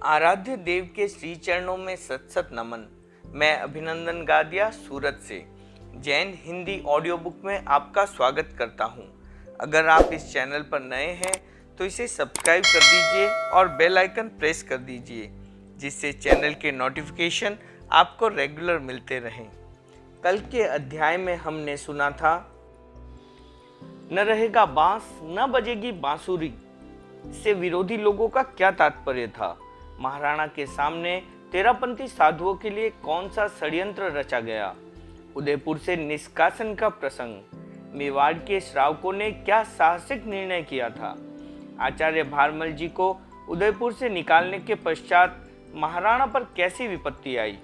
आराध्य देव के श्री चरणों में सत सत नमन। मैं अभिनंदन गादिया सूरत से जैन हिंदी ऑडियो बुक में आपका स्वागत करता हूं। अगर आप इस चैनल पर नए हैं तो इसे सब्सक्राइब कर दीजिए और बेल आइकन प्रेस कर दीजिए, जिससे चैनल के नोटिफिकेशन आपको रेगुलर मिलते रहें। कल के अध्याय में हमने सुना था, न रहेगा बांस न बजेगी बांसुरी से विरोधी लोगों का क्या तात्पर्य था। महाराणा के सामने तेरापंथी साधुओं के लिए कौन सा षड्यंत्र रचा गया। उदयपुर से निष्कासन का प्रसंग। मेवाड़ के श्रावकों ने क्या साहसिक निर्णय किया था। आचार्य भारमल जी को उदयपुर से निकालने के पश्चात महाराणा पर कैसी विपत्ति आई।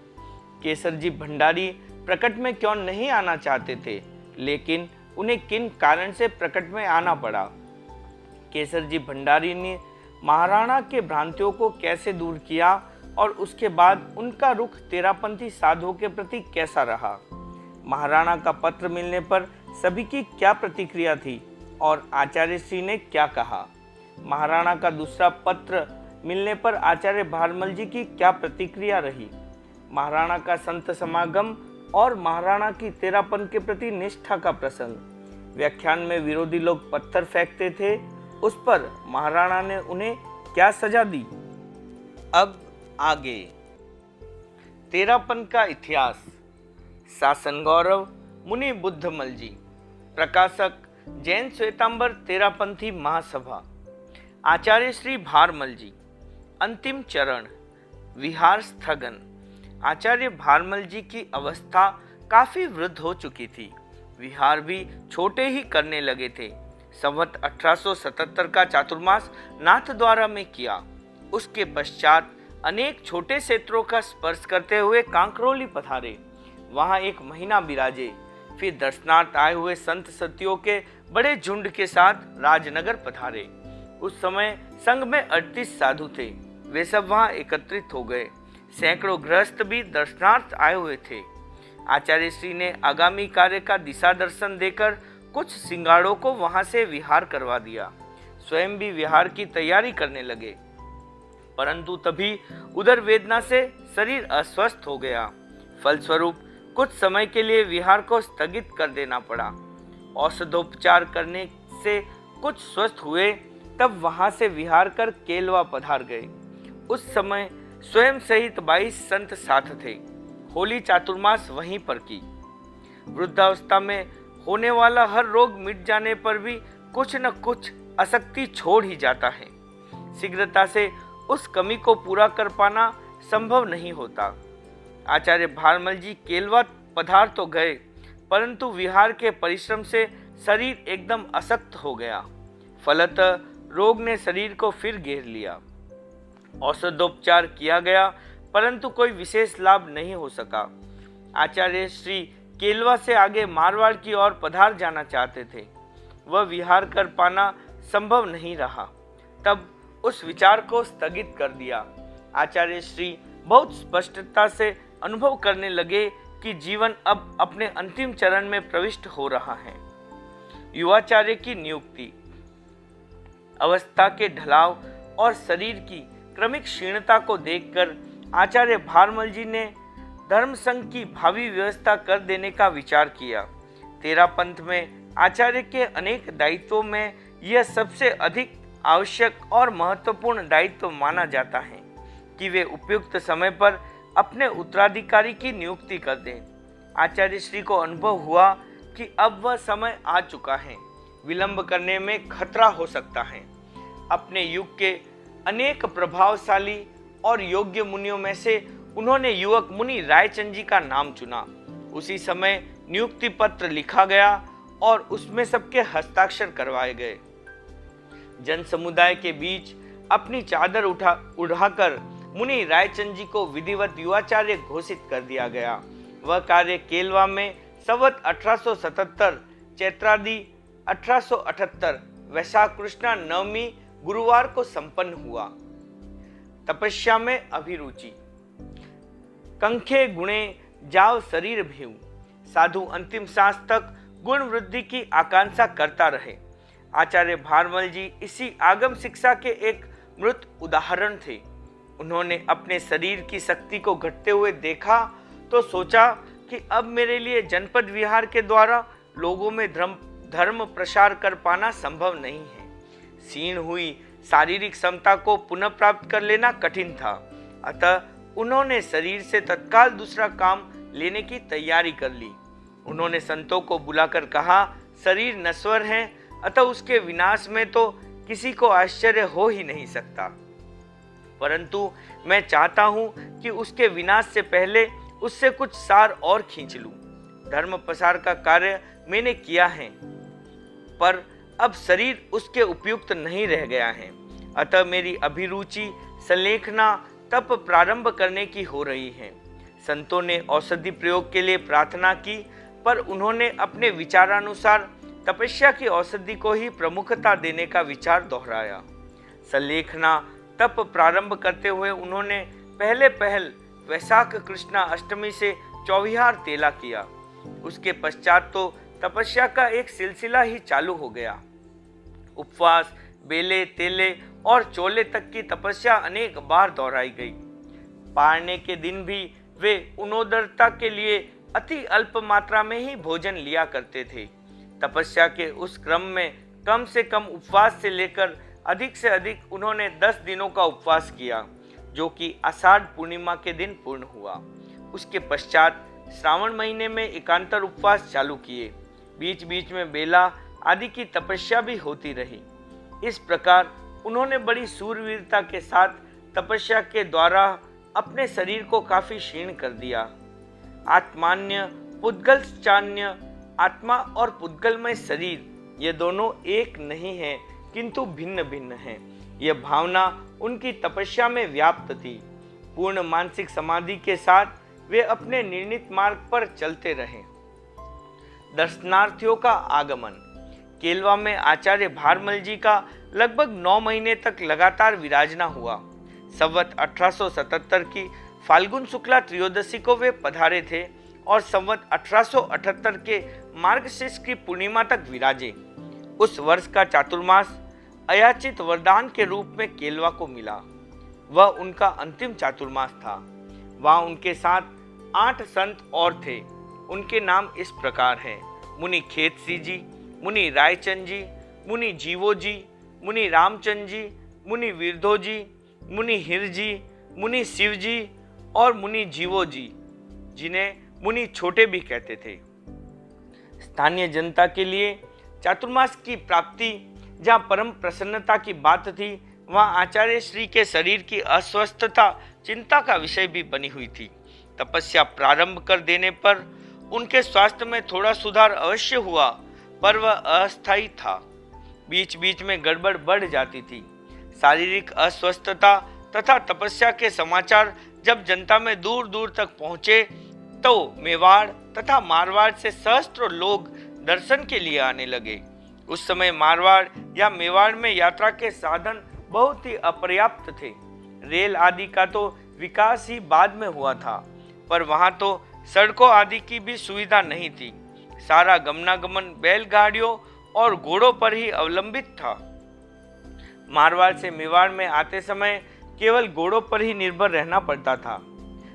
केसर जी भंडारी प्रकट में क्यों नहीं आना चाहते थे, लेकिन उन्हें किन कारण से प्रकट में आना पड़ा। केसर जी भंडारी ने महाराणा के भ्रांतियों को कैसे दूर किया और उसके बाद उनका रुख तेरापंथी साधुओं के प्रति कैसा रहा। महाराणा का पत्र मिलने पर सभी की क्या प्रतिक्रिया थी और आचार्य श्री ने क्या कहा। महाराणा का दूसरा पत्र मिलने पर आचार्य भारमल जी की क्या प्रतिक्रिया रही। महाराणा का संत समागम और महाराणा की तेरापंथ के प्रति निष्ठा का प्रसंग। व्याख्यान में विरोधी लोग पत्थर फेंकते थे, उस पर महाराणा ने उन्हें क्या सजा दी। अब आगे तेरापंथ का इतिहास। शासन गौरव मुनि बुद्धमल जी। प्रकाशक जैन श्वेतांबर तेरापंथी महासभा। आचार्य श्री भारमल जी। अंतिम चरण विहार स्थगन। आचार्य भारमल जी की अवस्था काफी वृद्ध हो चुकी थी। विहार भी छोटे ही करने लगे थे। संवत 1877 का चातुर्मास नाथद्वारा में किया। उसके पश्चात अनेक छोटे क्षेत्रों का स्पर्श करते हुए कांकरोली पधारे। वहां एक महीना बिराजे। फिर दर्शनार्थ आए हुए संत सतियों के बड़े झुंड के साथ राजनगर पधारे। उस समय संघ में 38 साधु थे। वे सब वहां एकत्रित हो गए। सैकड़ों गृहस्थ भी दर्शनार्थ आए हुए थे। आचार्य श्री ने आगामी कार्य का दिशा दर्शन देकर कुछ सिंगाड़ों को वहां से विहार करवा दिया। स्वयं भी विहार की तैयारी करने लगे, परंतु तभी उदर वेदना से शरीर अस्वस्थ हो गया। फलस्वरूप कुछ समय के लिए विहार को स्थगित कर देना पड़ा। औषधोपचार करने से कुछ स्वस्थ हुए, तब वहां से विहार कर केलवा पधार गए। उस समय स्वयं सहित 22 संत साथ थे। होली चातुर्मास वहीं पर की। वृद्धावस्था में होने वाला हर रोग मिट जाने पर भी कुछ न कुछ आसक्ति छोड़ ही जाता है। शीघ्रता से उस कमी को पूरा कर पाना संभव नहीं होता। आचार्य भारमल जी केलवा पधार तो गए, परंतु विहार के परिश्रम से शरीर एकदम असक्त हो गया। फलतः रोग ने शरीर को फिर घेर लिया। औषधोपचार किया गया, परंतु कोई विशेष लाभ नहीं हो सका। आचार्य श्री केलवा से आगे मारवाड़ की ओर पधार जाना चाहते थे। वह विहार कर पाना संभव नहीं रहा। तब उस विचार को स्थगित कर दिया। आचार्य श्री बहुत स्पष्टता से अनुभव करने लगे कि जीवन अब अपने अंतिम चरण में प्रविष्ट हो रहा है। युवाचार्य की नियुक्ति। अवस्था के ढलाव और शरीर की क्रमिक क्षीणता को देखकर आचार्य भारमल जी ने धर्म संघ की भावी व्यवस्था कर देने का विचार किया। तेरापंथ में आचार्य के अनेक दायित्वों में यह सबसे अधिक आवश्यक और महत्वपूर्ण दायित्व माना जाता है कि वे उपयुक्त समय पर अपने उत्तराधिकारी की नियुक्ति कर दें। आचार्य श्री को अनुभव हुआ कि अब वह समय आ चुका है। विलंब करने में खतरा हो सकता है। अपने युग के अनेक प्रभावशाली और योग्य मुनियों में से उन्होंने युवक मुनि रायचंद जी का नाम चुना। उसी समय नियुक्ति पत्र लिखा गया और उसमें सबके हस्ताक्षर करवाए गए। जन समुदाय के बीच अपनी चादर उठाकर मुनि रायचंद जी को विधिवत युवाचार्य घोषित कर दिया गया। वह कार्य केलवा में संवत 1877 चैत्रादि 1878 वैशाख कृष्णा नवमी गुरुवार को संपन्न हुआ। तपस्या में अभिरुचि। कंखे गुणे जाव शरीर भेऊ। साधु अंतिम सांस तक गुण वृद्धि की आकांक्षा करता रहे। आचार्य भारमल जी इसी आगम शिक्षा के एक मृत उदाहरण थे। उन्होंने अपने शरीर की शक्ति को घटते हुए देखा तो सोचा कि अब मेरे लिए जनपद विहार के द्वारा लोगों में धर्म प्रसार कर पाना संभव नहीं है। क्षीण हुई शारीरिक क्षमता को पुनः प्राप्त कर लेना कठिन था। अतः उन्होंने शरीर से तत्काल दूसरा काम लेने की तैयारी कर ली। उन्होंने संतों को बुलाकर कहा, शरीर नश्वर है, अतः उसके विनाश में तो किसी को आश्चर्य हो ही नहीं सकता, परंतु मैं चाहता हूं कि उसके विनाश से पहले उससे कुछ सार और खींच लूं। धर्म प्रसार का कार्य मैंने किया है, पर अब शरीर उसके उपयुक्त नहीं रह गया है। अतः मेरी अभिरुचि संलेखना तप प्रारंभ करने की हो रही है। संतों ने औषधि प्रयोग के लिए प्रार्थना की, पर उन्होंने अपने विचारानुसार तपस्या की औषधि को ही प्रमुखता देने का विचार दोहराया। संलेखना तप प्रारंभ करते हुए उन्होंने पहल वैशाख कृष्णा अष्टमी से चौविहार तेला किया। उसके पश्चात तो तपस्या का एक सिलसिला ही चालू हो गया। उपवास, बेले, तेले और चोले तक की तपस्या अनेक बार दोहराई गई। पारने के दिन भी वे उन्नोदरता के लिए अति अल्प मात्रा में ही भोजन लिया करते थे। तपस्या के उस क्रम में कम से कम उपवास से लेकर अधिक से अधिक उन्होंने 10 दिनों का उपवास किया, जो कि आषाढ़ पूर्णिमा के दिन पूर्ण हुआ। उसके पश्चात श्रावण महीने में एकांतर उपवास चालू किए। बीच बीच में बेला आदि की तपस्या भी होती रही। इस प्रकार उन्होंने बड़ी शूरवीरता के साथ तपस्या के द्वारा अपने शरीर को काफी क्षीण कर दिया। आत्मान्य पुद्गलश्चान्य, आत्मा और पुद्गलमय शरीर ये दोनों एक नहीं है, किंतु भिन्न भिन्न हैं। यह भावना उनकी तपस्या में व्याप्त थी। पूर्ण मानसिक समाधि के साथ वे अपने निर्णीत मार्ग पर चलते रहे। दर्शनार्थियों का आगमन। केलवा में आचार्य भारमल जी का लगभग 9 महीने तक लगातार विराजना हुआ। संवत 1877 की फाल्गुन शुक्ला त्रयोदशी को वे पधारे थे और संवत 1878 के मार्गशीर्ष की पूर्णिमा तक विराजे। उस वर्ष का चातुर्मास अयाचित वरदान के रूप में केलवा को मिला। वह उनका अंतिम चातुर्मास था। वहाँ उनके साथ 8 संत और थे। उनके नाम इस प्रकार हैं: मुनि खेतसी जी, मुनि रायचंद जी, मुनि जीवो जी, मुनि रामचंद जी, मुनि वीरधो जी, मुनि हिर जी, मुनि शिव जी और मुनि जीवो जी, जिन्हें मुनि छोटे भी कहते थे। स्थानीय जनता के लिए चातुर्मास की प्राप्ति जहाँ परम प्रसन्नता की बात थी, वहाँ आचार्य श्री के शरीर की अस्वस्थता चिंता का विषय भी बनी हुई थी। तपस्या प्रारंभ कर देने पर उनके स्वास्थ्य में थोड़ा सुधार अवश्य हुआ, पर वह अस्थायी था। बीच बीच में गड़बड़ बढ़ जाती थी। शारीरिक अस्वस्थता तथा तपस्या के समाचार जब जनता में दूर दूर तक पहुँचे तो मेवाड़ तथा मारवाड़ से सहस्त्रों लोग दर्शन के लिए आने लगे। उस समय मारवाड़ या मेवाड़ में यात्रा के साधन बहुत ही अपर्याप्त थे। रेल आदि का तो विकास ही बाद में हुआ था, पर वहाँ तो सड़कों आदि की भी सुविधा नहीं थी। सारा गमनागमन बैलगाड़ियों और घोड़ों पर ही अवलंबित था। मारवाड़ से मेवाड़ में आते समय केवल घोड़ों पर ही निर्भर रहना पड़ता था।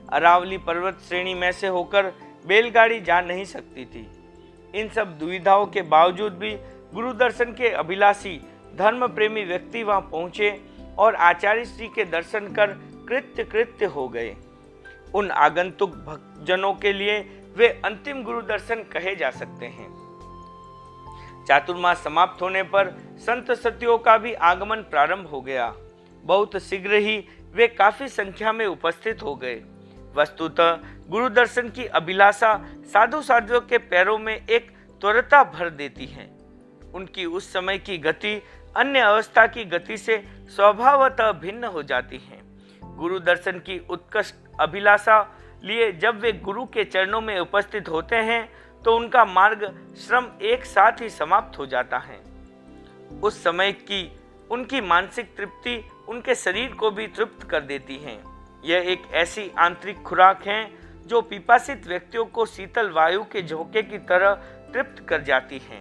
अरावली पर्वत श्रेणी में से होकर बैलगाड़ी जा नहीं सकती थी। इन सब दुविधाओं के बावजूद भी गुरु दर्शन के अभिलाषी धर्म प्रेमी व्यक्ति वहां पहुंचे और आचार्य श्री के दर्शन कर कृत्य हो गए। उन आगंतुक भक्तजनों के लिए वे अंतिम गुरु दर्शन कहे जा सकते हैं। चातुर्मास समाप्त होने पर संत सतियों का भी आगमन प्रारंभ हो गया। बहुत शीघ्र ही वे काफी संख्या में उपस्थित हो गए। वस्तुतः गुरु दर्शन की अभिलाषा साधु साधुओं के पैरों में एक त्वरता भर देती है। उनकी उस समय की गति अन्य अवस्था की गति से स्वभावतः भिन्न हो जाती है। गुरु दर्शन की उत्कृष्ट अभिलाषा लिए जब वे गुरु के चरणों में उपस्थित होते हैं तो उनका मार्ग श्रम एक साथ ही समाप्त हो जाता है। उस समय की उनकी मानसिक तृप्ति उनके शरीर को भी तृप्त कर देती है। यह एक ऐसी आंतरिक खुराक है जो पिपासित व्यक्तियों को शीतल वायु के झोंके की तरह तृप्त कर जाती है,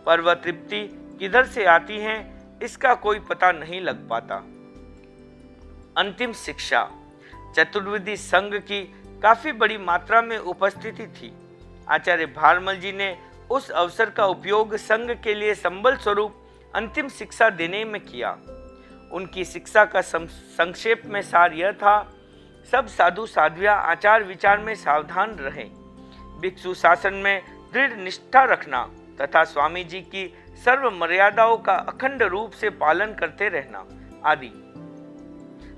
पर वह तृप्ति किधर से आती है इसका कोई पता नहीं लग पाता। अंतिम शिक्षा। चतुर्विधि संघ की काफी बड़ी मात्रा में उपस्थिति थी। आचार्य भारमल जी ने उस अवसर का उपयोग संघ के लिए संबल स्वरूप अंतिम शिक्षा देने में किया। उनकी शिक्षा का संक्षेप में सार यह था, सब साधु साध्वियां आचार विचार में सावधान रहें, भिक्षु शासन में दृढ़ निष्ठा रखना तथा स्वामी जी की सर्व मर्यादाओं का अखंड रूप से पालन करते रहना आदि।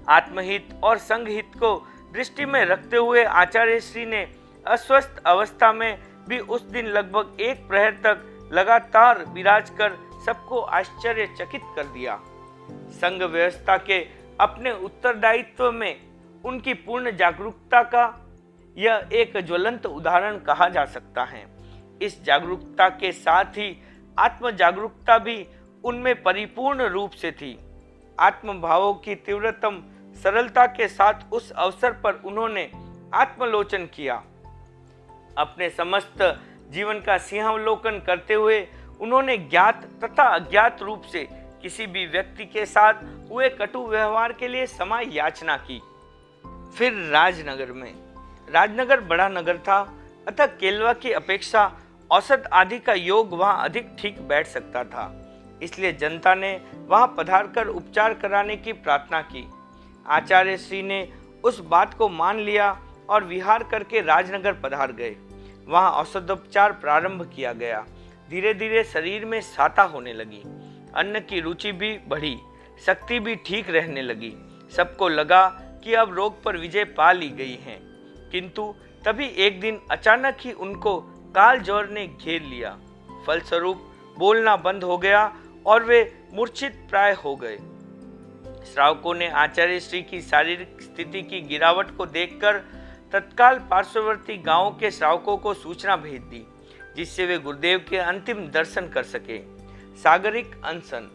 आत्महित और संघ हित को दृष्टि में रखते हुए आचार्य श्री ने अस्वस्थ अवस्था में भी उस दिन लगभग 1 प्रहर तक लगातार विराज कर सबको आश्चर्यचकित कर दिया। संघ व्यवस्था के अपने उत्तरदायित्व में उनकी पूर्ण जागरूकता का यह एक ज्वलंत उदाहरण कहा जा सकता है। इस जागरूकता के साथ ही आत्म जागरूकता भी उनमें परिपूर्ण रूप से थी। आत्म भावों की तीव्रतम सरलता के साथ उस अवसर पर उन्होंने आत्मलोचन किया। अपने समस्त जीवन का सिंहावलोकन करते हुए उन्होंने ज्ञात तथा अज्ञात रूप से किसी भी व्यक्ति के साथ हुए कटु व्यवहार के लिए क्षमा याचना की। फिर राजनगर बड़ा नगर था, अतः केलवा की अपेक्षा औसत आदि का योग वहां अधिक ठीक बैठ सकता था। इसलिए जनता ने वहां पधारकर उपचार कराने की प्रार्थना की। आचार्य श्री ने उस बात को मान लिया और विहार करके राजनगर पधार गए। वहां औषधोपचार प्रारंभ किया गया। धीरे धीरे शरीर में साता होने लगी, अन्न की रुचि भी बढ़ी, शक्ति भी ठीक रहने लगी। सबको लगा कि अब रोग पर विजय पा ली गई है। किंतु तभी एक दिन अचानक ही उनको काल ज्वर ने घेर लिया। फलस्वरूप बोलना बंद हो गया और वे मूर्छित प्राय हो गए। श्रावकों ने आचार्य श्री की शारीरिक स्थिति की गिरावट को देखकर तत्काल पार्श्ववर्ती गांवों के श्रावकों को सूचना भेज दी, जिससे वे गुरुदेव के अंतिम दर्शन कर सके। सागरिक अनशन।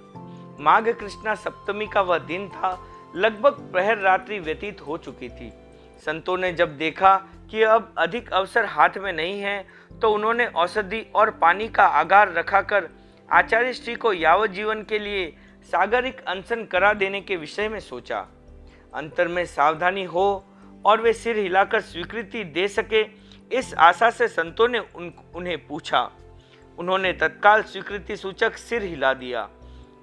माघ कृष्णा सप्तमी का वह दिन था। लगभग प्रहर रात्रि व्यतीत हो चुकी थी। संतों ने जब देखा कि अब अधिक अवसर हाथ में नहीं है, तो उन्होंने औषधि और पानी का आगार रखाकर आचार्य श्री को यावत जीवन के लिए सागरिक अनशन करा देने के विषय में सोचा। अंतर में सावधानी हो और वे सिर हिलाकर स्वीकृति दे सके, इस आशा से संतों ने उन्हें पूछा। उन्होंने तत्काल स्वीकृति सूचक सिर हिला दिया।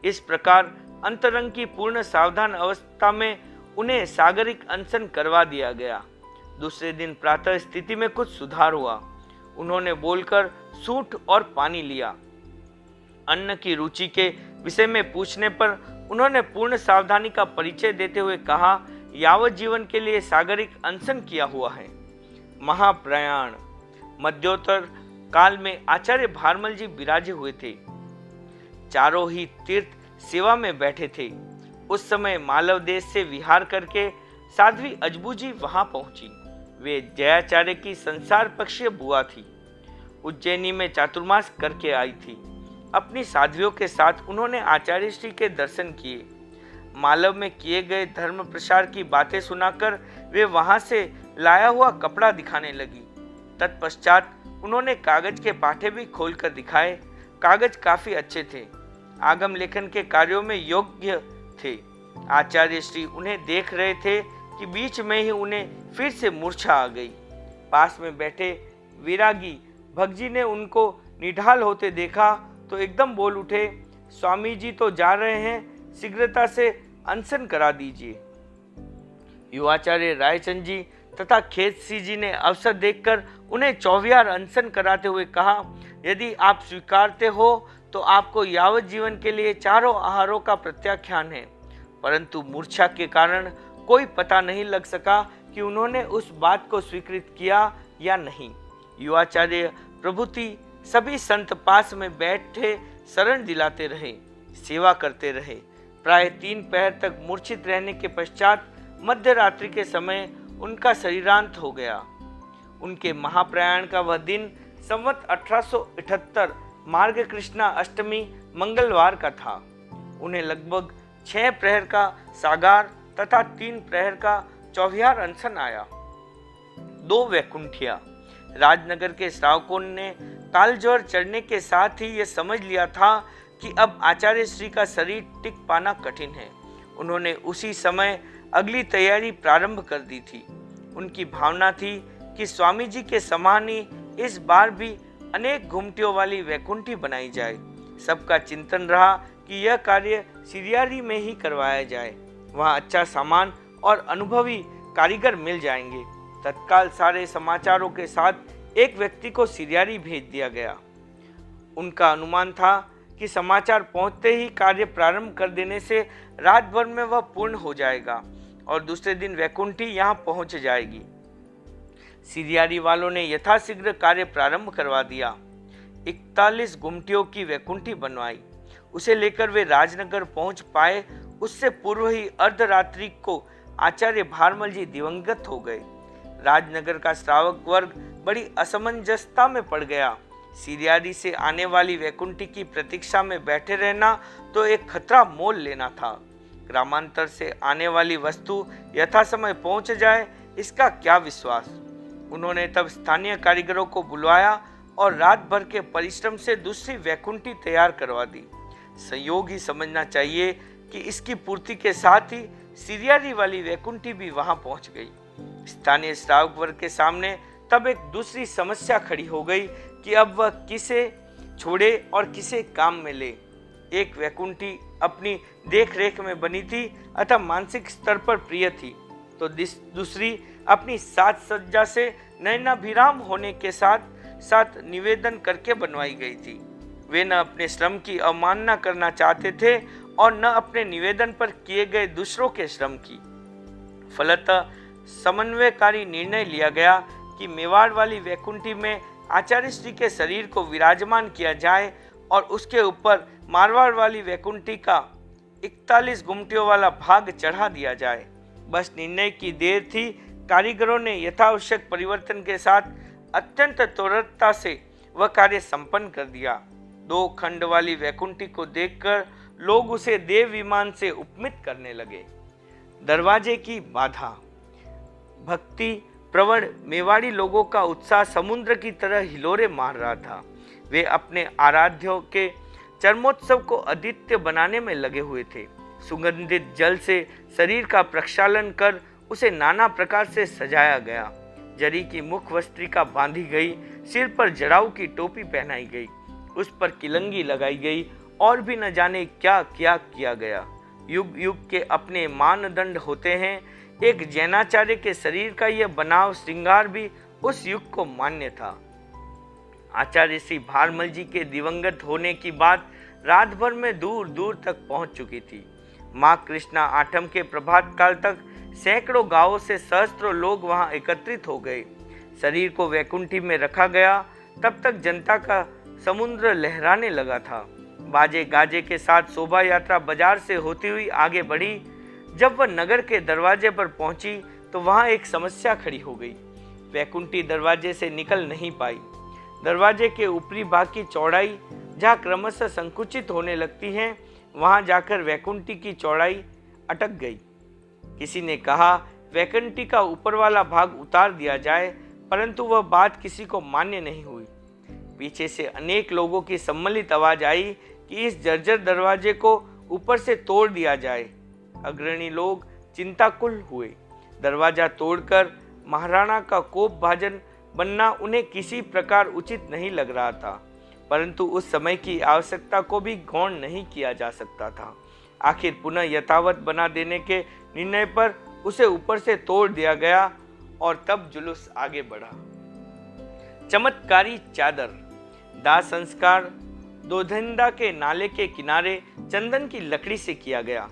इस प्रकार अंतरंग की पूर्ण सावधान अवस्था में उन्हें सागरिक अनशन करवा दिया गया। दूसरे दिन प्रातः स्थिति में कुछ सुधार हुआ। उन्होंने बोलकर सूंठ और पानी लिया। अन्न की रुचि के विषय में पूछने पर उन्होंने पूर्ण सावधानी का परिचय देते हुए कहा, यावत जीवन के लिए सागरिक अनशन किया हुआ है। महाप्रयाण। मध्योत्तर काल में आचार्य भारमल जी विराजे हुए थे। चारों ही तीर्थ सेवा में बैठे थे। उस समय मालव देश से विहार करके साध्वी अजबू जी वहां पहुंची। वे जयाचार्य की संसार पक्षीय बुआ थी। उज्जैनी में चातुर्मास करके आई थी। अपनी साध्वियों के साथ उन्होंने आचार्य श्री के दर्शन किए। मालव में किए गए धर्म प्रसार की बातें सुनाकर वे वहां से लाया हुआ कपड़ा दिखाने लगी। तत्पश्चात उन्होंने कागज के पाठे भी खोलकर दिखाए। कागज काफी अच्छे थे, आगम लेखन के कार्यों में योग्य थे। आचार्य श्री उन्हें देख रहे थे कि बीच में ही उन्हें फिर से मूर्छा आ गई। पास में बैठे विरागी भगजी ने उनको निढाल होते देखा तो एकदम बोल उठे, स्वामी जी तो जा रहे हैं, शीघ्रता से अनशन करा दीजिए। युवाचार्य रायचंद जी तथा खेत सिंह जी ने अवसर देखकर उन्हें चौवियार अनशन कराते हुए कहा, यदि आप स्वीकारते हो तो आपको यावत जीवन के लिए चारों आहारों का प्रत्याख्यान है। परंतु मूर्छा के कारण कोई पता नहीं लग सका कि उन्होंने उस बात को स्वीकृत किया या नहीं। युवाचार्य प्रभृति सभी संत पास में बैठे शरण दिलाते रहे, सेवा करते रहे। प्राय 3 पहर तक मूर्छित रहने के पश्चात मध्य रात्रि के समय उनका शरीरांत हो गया। उनके महाप्रयाण का वह दिन संवत 1878 मार्ग कृष्णा अष्टमी मंगलवार का था। उन्हें लगभग 6 प्रहर का सागार तथा 3 प्रहर का चौवियार अनशन आया। 2 वैकुंठिया। राजनगर के श्रावकों ने कालज्वर चढ़ने के साथ ही यह समझ लिया था कि अब आचार्य श्री का शरीर टिक पाना कठिन है। उन्होंने उसी समय अगली तैयारी प्रारंभ कर दी थी। उनकी भावना थी कि स्वामी जी के समान ही इस बार भी अनेक घुमटियों वाली वैकुंठी बनाई जाए। सबका चिंतन रहा कि यह कार्य सिरियारी में ही करवाया जाए, वहाँ अच्छा सामान और अनुभवी कारीगर मिल जाएंगे। तत्काल सारे समाचारों के साथ एक व्यक्ति को सिरियारी भेज दिया गया। उनका अनुमान था कि समाचार पहुंचते ही कार्य प्रारंभ कर देने से रात भर में वह पूर्ण हो जाएगा और दूसरे दिन वैकुंठी यहाँ पहुंच जाएगी। सिरियारी वालों ने यथाशीघ्र कार्य प्रारंभ करवा दिया। 41 गुमटियों की वैकुंठी बनवाई। उसे लेकर वे राजनगर पहुंच पाए उससे पूर्व ही अर्धरात्रि को आचार्य भारमल जी दिवंगत हो गए। राजनगर का श्रावक वर्ग बड़ी असमंजसता में पड़ गया। सिरियारी से आने वाली वैकुंठी की प्रतीक्षा में बैठे रहना तो एक खतरा मोल लेना था। ग्रामांतर से आने वाली वस्तु यथासमय पहुंच जाए, इसका क्या विश्वास। उन्होंने तब स्थानीय कारीगरों को बुलवाया और रात भर के परिश्रम से दूसरी वैकुंठी तैयार करवा दी। संयोग ही समझना चाहिए कि इसकी पूर्ति के साथ ही सिरियारी वाली वैकुंठी भी वहां पहुंच गई। स्थानीय श्रावक वर्ग के सामने तब एक दूसरी समस्या खड़ी हो गई कि अब वह किसे छोड़े और किसे काम में ले। एक वैकुंठी अपनी देख रेख में बनी थी अतः मानसिक स्तर पर प्रिय थी, तो दूसरी अपनी साज सज्जा से नयनाभिराम होने के साथ साथ निवेदन करके बनवाई गई थी। वे न अपने श्रम की अवमानना करना चाहते थे और न अपने निवेदन पर किए गए दूसरों के श्रम की। फलतः समन्वयकारी निर्णय लिया गया कि मेवाड़ वाली वैकुंठी में आचार्य श्री के शरीर को विराजमान किया जाए और उसके ऊपर मारवाड़ वाली वैकुंठी का 41 गुमटियों वाला भाग चढ़ा दिया जाए। बस निर्णय की देर थी। कारीगरों ने यथावश्यक परिवर्तन के साथ अत्यंत त्वरितता से वह कार्य संपन्न कर दिया। 2 खंड वाली वैकुंठी को देखकर लोग उसे देव विमान से उपमित करने लगे। दरवाजे की बाधा। भक्ति प्रवण मेवाड़ी लोगों का उत्साह समुद्र की तरह हिलोरे मार रहा था। वे अपने आराध्यों के चरमोत्सव को अद्वितीय बनाने में लगे हुए थे। सुगंधित जल से शरीर का प्रक्षालन कर उसे नाना प्रकार से सजाया गया। जरी की मुख वस्त्रिका बांधी गई, सिर पर जड़ाऊ की टोपी पहनाई गई, उस पर किलंगी लगाई गई और भी न जाने क्या क्या किया गया। युग युग के अपने मानदंड होते हैं। एक जैनाचार्य के शरीर का यह बनाव श्रृंगार भी उस युग को मान्य था। आचार्य श्री भारमल जी के दिवंगत होने की बात रात भर में दूर दूर तक पहुंच चुकी थी। माँ कृष्णा आठम के प्रभात काल तक सैकड़ों गांवों से सहस्त्रों लोग वहां एकत्रित हो गए। शरीर को वैकुंठी में रखा गया। तब तक जनता का समुद्र लहराने लगा था। बाजे गाजे के साथ शोभा यात्रा बाजार से होती हुई आगे बढ़ी। जब वह नगर के दरवाजे पर पहुंची तो वहां एक समस्या खड़ी हो गई। वैकुंठी दरवाजे से निकल नहीं पाई। दरवाजे के ऊपरी भाग की चौड़ाई जहां क्रमशः संकुचित होने लगती है, वहां जाकर वैकुंठी की चौड़ाई अटक गई। किसी ने कहा वैकुंठी का ऊपर वाला भाग उतार दिया जाए, परंतु वह बात किसी को मान्य नहीं हुई। पीछे से अनेक लोगों की सम्मिलित आवाज आई कि इस जर्जर दरवाजे को ऊपर से तोड़ दिया जाए। अग्रणी लोग चिंताकुल हुए। दरवाजा तोड़कर महाराणा का कोप भाजन बनना उन्हें किसी प्रकार उचित नहीं लग रहा था, परंतु उस समय की आवश्यकता को भी गौण नहीं किया जा सकता था। आखिर पुनः यथावत बना देने के निर्णय पर उसे ऊपर से तोड़ दिया गया और तब जुलूस आगे बढ़ा। चमत्कारी चादर। दाह संस्कार दोधंदा के नाले के किनारे चंदन की लकड़ी से किया गया।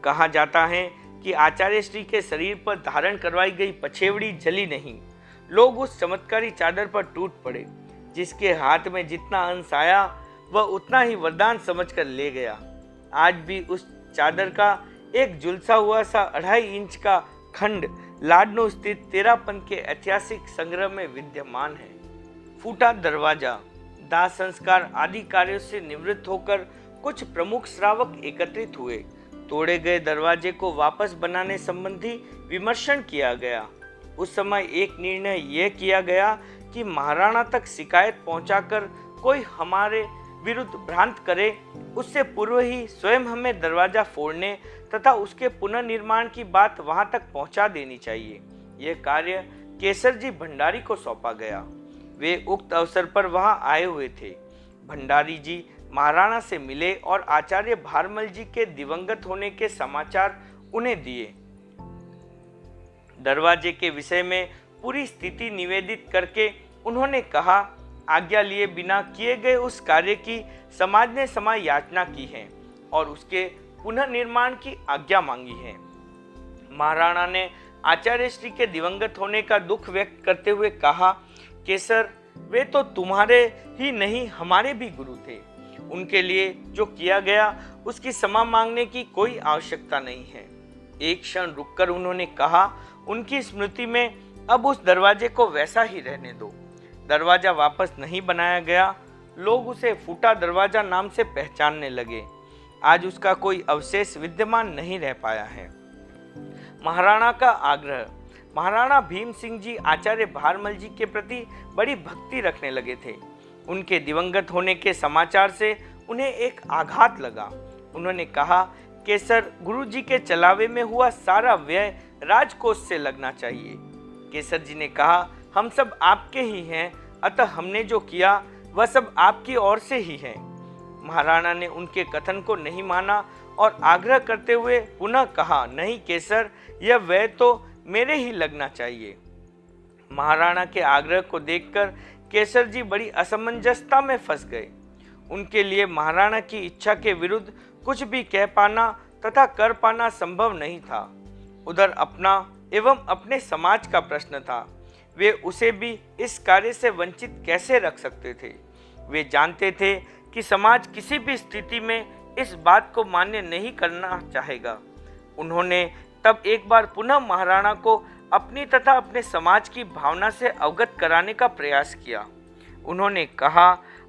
कहा जाता है कि आचार्य श्री के शरीर पर धारण करवाई गई पछेवड़ी जली नहीं। लोग उस चमत्कारी चादर पर टूट पड़े। जिसके हाथ में जितना अंश आया वह उतना ही वरदान समझकर ले गया। आज भी उस चादर का एक झुलसा हुआ सा 2.5 इंच का खंड लाडनू स्थित तेरापंथ के ऐतिहासिक संग्रह में विद्यमान है। फूटा दरवाजा। दाह संस्कार आदि कार्यों से निवृत्त होकर कुछ प्रमुख श्रावक एकत्रित हुए। तोड़े गए दरवाजे को वापस बनाने संबंधी विमर्शन किया गया। उस समय एक निर्णय यह किया गया कि महाराणा तक शिकायत पहुंचाकर कोई हमारे विरुद्ध भ्रांत करे, उससे पूर्व ही स्वयं हमें दरवाजा फोड़ने तथा उसके पुनर्निर्माण की बात वहां तक पहुंचा देनी चाहिए। यह कार्य केसर जी भंडारी को सौंपा गया। वे उक्त अवसर पर वहां आए हुए थे। भंडारी जी महाराणा से मिले और आचार्य भारमल जी के दिवंगत होने के समाचार उन्हें दिए। दरवाजे के विषय में पूरी स्थिति निवेदित करके उन्होंने कहा, आज्ञा लिए बिना किए गए उस कार्य की समाज ने क्षमा याचना की है और उसके पुनर्निर्माण की आज्ञा मांगी है। महाराणा ने आचार्य श्री के दिवंगत होने का दुख व्यक्त करते हुए कहा, केसर, वे तो तुम्हारे ही नहीं हमारे भी गुरु थे। उनके लिए जो किया गया उसकी क्षमा मांगने की कोई आवश्यकता नहीं है। एक क्षण रुककर उन्होंने कहा, उनकी स्मृति में अब उस दरवाजे को वैसा ही रहने दो। दरवाजा वापस नहीं बनाया गया। लोग उसे फूटा दरवाजा नाम से पहचानने लगे। आज उसका कोई अवशेष विद्यमान नहीं रह पाया है। महाराणा का आग्रह। महाराणा भीम सिंह जी आचार्य भारमल जी के प्रति बड़ी भक्ति रखने लगे थे। उनके दिवंगत होने के समाचार से उन्हें एक आघात लगा। उन्होंने कहा, केसर, गुरु जी के चलावे में हुआ सारा व्यय राजकोष से लगना चाहिए। केसर जी ने कहा, हम सब आपके ही हैं, अतः हमने जो किया वह सब आपकी ओर से ही है। महाराणा ने उनके कथन को नहीं माना और आग्रह करते हुए पुनः कहा, नहीं केसर, यह व्यय तो मेरे ही लगना चाहिए। महाराणा के आग्रह को देखकर केसर जी बड़ी असमंजसता में फंस गए। उनके लिए महाराणा की इच्छा के विरुद्ध कुछ भी कह पाना तथा कर पाना संभव नहीं था। उधर अपना एवं अपने समाज का प्रश्न था। वे उसे भी इस कार्य से वंचित कैसे रख सकते थे। वे जानते थे कि समाज किसी भी स्थिति में इस बात को मान्य नहीं करना चाहेगा। उन्होंने तब एक बार पुनः महाराणा को अपनी तथा अपने समाज की भावना से अवगत कराने का प्रयास किया। उन्होंने कहा,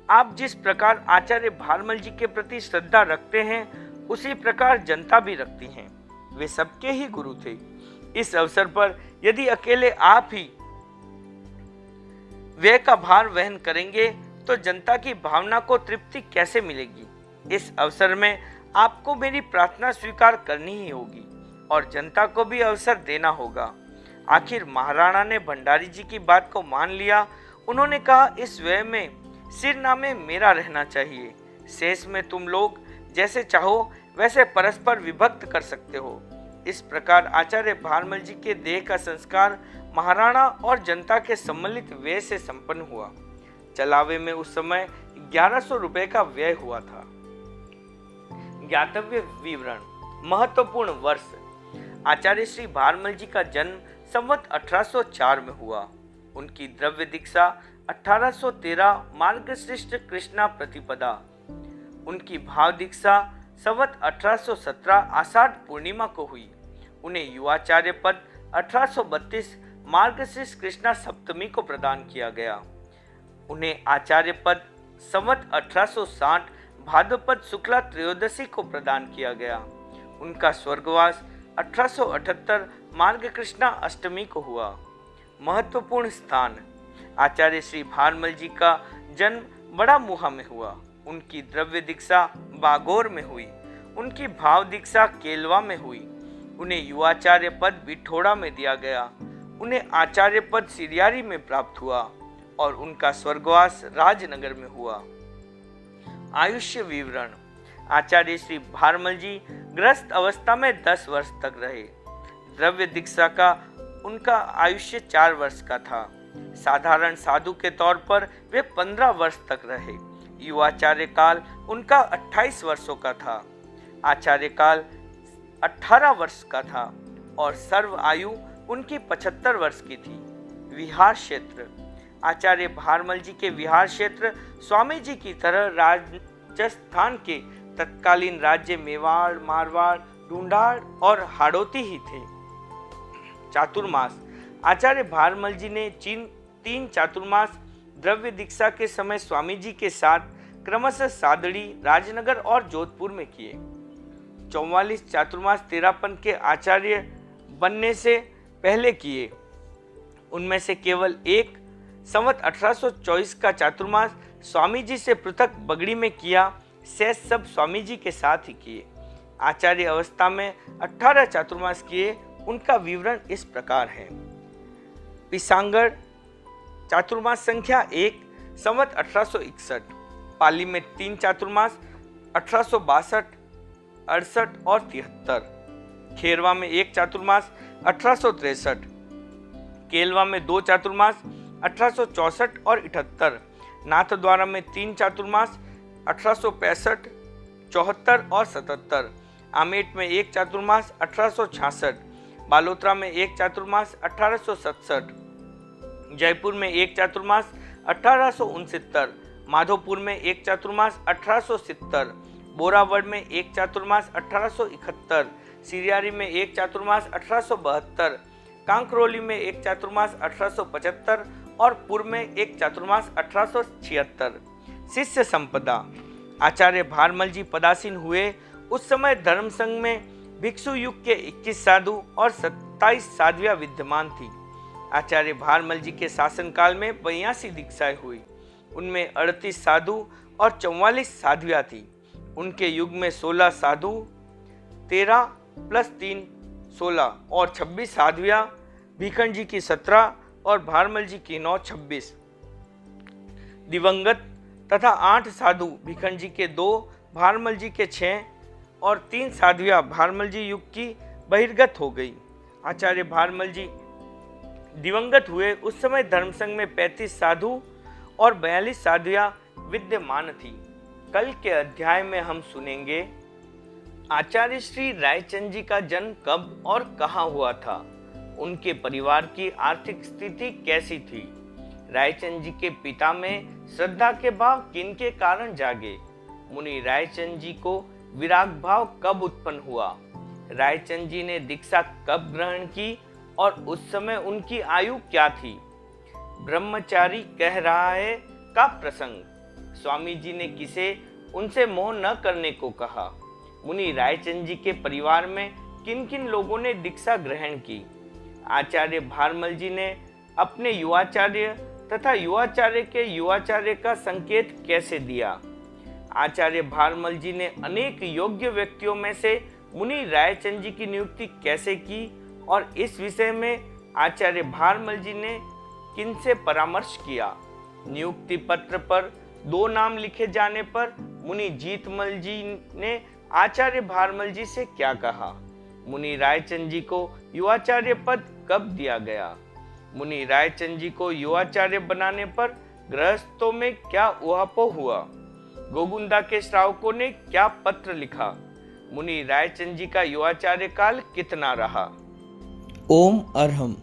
आप जिस प्रकार आचार्य भारमल जी के प्रति श्रद्धा रखते हैं उसी प्रकार जनता भी रखती हैं। वे सबके ही गुरु थे। इस अवसर पर यदि अकेले आप ही व्यय का भार वहन करेंगे तो जनता की भावना को तृप्ति कैसे मिलेगी। इस अवसर में आपको मेरी प्रार्थना स्वीकार करनी ही होगी और जनता को भी अवसर देना होगा। आखिर महाराणा ने भंडारी जी की बात को मान लिया। उन्होंने कहा, इस व्यय में सिरनामे मेरा रहना चाहिए। शेष में तुम लोग जैसे चाहो वैसे परस्पर विभक्त कर सकते हो। इस प्रकार आचार्य भारमल जी के देह का संस्कार महाराणा और जनता के सम्मिलित व्यय से संपन्न हुआ। चलावे में उस समय 1100 रुपए का व्यय हुआ था। ज्ञातव्य विवरण। महत्वपूर्ण वर्ष। आचार्य श्री भारमल जी का जन्म संवत 1804 में हुआ। उनकी द्रव्य दीक्षा 1813 मार्गशीर्ष कृष्णा प्रतिपदा। उनकी भाव दीक्षा संवत 1817 आषाढ़ पूर्णिमा को हुई। उन्हें युवाचार्य पद 1832 मार्गशीर्ष कृष्णा सप्तमी को प्रदान किया गया। उन्हें आचार्य पद संवत 1860 भाद्रपद शुक्ला त्रयोदशी को प्रदान किया गया। उनका स्वर्गवास 1878 मार्ग कृष्णा अष्टमी को हुआ। महत्वपूर्ण स्थान। आचार्य श्री भारमल जी का जन्म बड़ा मुहा में हुआ। उनकी द्रव्य दीक्षा बागोर में हुई। उनकी भाव दीक्षा केलवा में हुई। उन्हें युवाचार्य पद बिठोड़ा में दिया गया। उन्हें आचार्य पद सिरियारी में प्राप्त हुआ और उनका स्वर्गवास राजनगर में हुआ। आयुष्य विवरण। आचार्य श्री भारमल जी गृहस्थ अवस्था में 10 वर्ष तक रहे। द्रव्य दीक्षा का उनका आयुष्य 4 वर्ष का था। साधारण साधु के तौर पर वे 15 वर्ष तक रहे। युवाचार्य काल उनका 28 वर्षों का था। आचार्य काल 18 वर्ष का था और सर्व आयु उनकी 75 वर्ष की थी। विहार क्षेत्र। आचार्य भारमल जी के विहार क्षेत्र स्वामी जी की तरह राजस्थान के तत्कालीन राज्य मेवाड़, मारवाड़, ढूंढाड़ और हाड़ौती ही थे। चातुर्मास। आचार्य भारमल जी ने 3 चातुर्मास द्रव्य दीक्षा के समय स्वामी जी के साथ क्रमशः सादड़ी, राजनगर और जोधपुर में किए। 44 चातुर्मास तेरापन के आचार्य बनने से पहले किए। उनमें से केवल एक संवत 1824 का चातुर्मास स्वामी जी से पृथक बगड़ी में किया, शेष सब स्वामी जी के साथ ही किए। आचार्य अवस्था में 18 चातुर्मास किए। उनका विवरण इस प्रकार है। पिसांगड़ चातुर्मास संख्या 1 संवत 1861, पाली में 3 चातुर्मास 1862, 68 और 73, खेरवा में 1 चातुर्मास 1863, केलवा में 2 चातुर्मास 1864 और 78, नाथद्वारा में 3 चातुर्मास 1865, 74 और 77, आमेट में 1 चातुर्मास 1866, बालोतरा में 1 चातुर्मास 1867, जयपुर में 1 चातुर्मास 1869, माधोपुर में 1 चातुर्मास 1870, बोरावड़ में 1 चातुर्मास 1871, सिरियारी में 1 चातुर्मास 1872, कांकरोली में 1 चातुर्मास 1875 और पुर में 1 चातुर्मास 1876। शिष्य संपदा। आचार्य भारमल जी पदासीन हुए उस समय धर्म संघ में भिक्षु युग के 21 साधु और 27 साध्वियां विद्यमान थी। आचार्य भारमल जी के शासनकाल में 82 दीक्षाएं हुई। उनमें 38 साधु और 44 साध्वियां थी। उनके युग में 16 साधु, 13 + 3 16 और 26 साध्वियां, भीखंड जी की 17 और भारमल जी की 9 26 दिवंगत तथा 8 साधु, भीखंड जी के 2, भारमल जी के 6 और 3 साध्वियां भारमल जी युग की बहिर्गत हो गई। आचार्य भारमल जी दिवंगत हुए उस समय धर्मसंघ में 35 साधु और 42 साध्वियां विद्यमान थी। कल के अध्याय में हम सुनेंगे आचार्य श्री रायचंद जी का जन्म कब और कहाँ हुआ था, उनके परिवार की आर्थिक स्थिति कैसी थी, रायचंद जी के पिता में श्रद्धा के भाव किनके कारण जागे, मुनि रायचंद जी को विराग भाव कब उत्पन्न हुआ, रायचंद जी ने दीक्षा कब ग्रहण की और उस समय उनकी आयु क्या थी, ब्रह्मचारी कह रहा है का प्रसंग, स्वामी जी ने किसे उनसे मोह न करने को कहा, मुनि रायचंद जी के परिवार में किन किन लोगों ने दीक्षा ग्रहण की, आचार्य भारमल जी ने अपने युवाचार्य तथा युवाचार्य के युवाचार्य का संकेत कैसे दिया, आचार्य भारमल जी ने अनेक योग्य व्यक्तियों में से मुनि रायचंद जी की नियुक्ति कैसे की और इस विषय में आचार्य भारमल जी ने किनसे परामर्श किया। नियुक्ति पत्र पर 2 नाम लिखे जाने पर मुनि जीतमल जी ने आचार्य भारमल जी से क्या कहा, मुनि रायचंद जी को युवाचार्य पद कब दिया गया, मुनि रायचंद जी को युवाचार्य बनाने पर गृहस्थों में क्या उहापोह हुआ, गोगुंदा के श्रावकों ने क्या पत्र लिखा, मुनि रायचंद जी का युवाचार्य काल कितना रहा। ओम अरहम।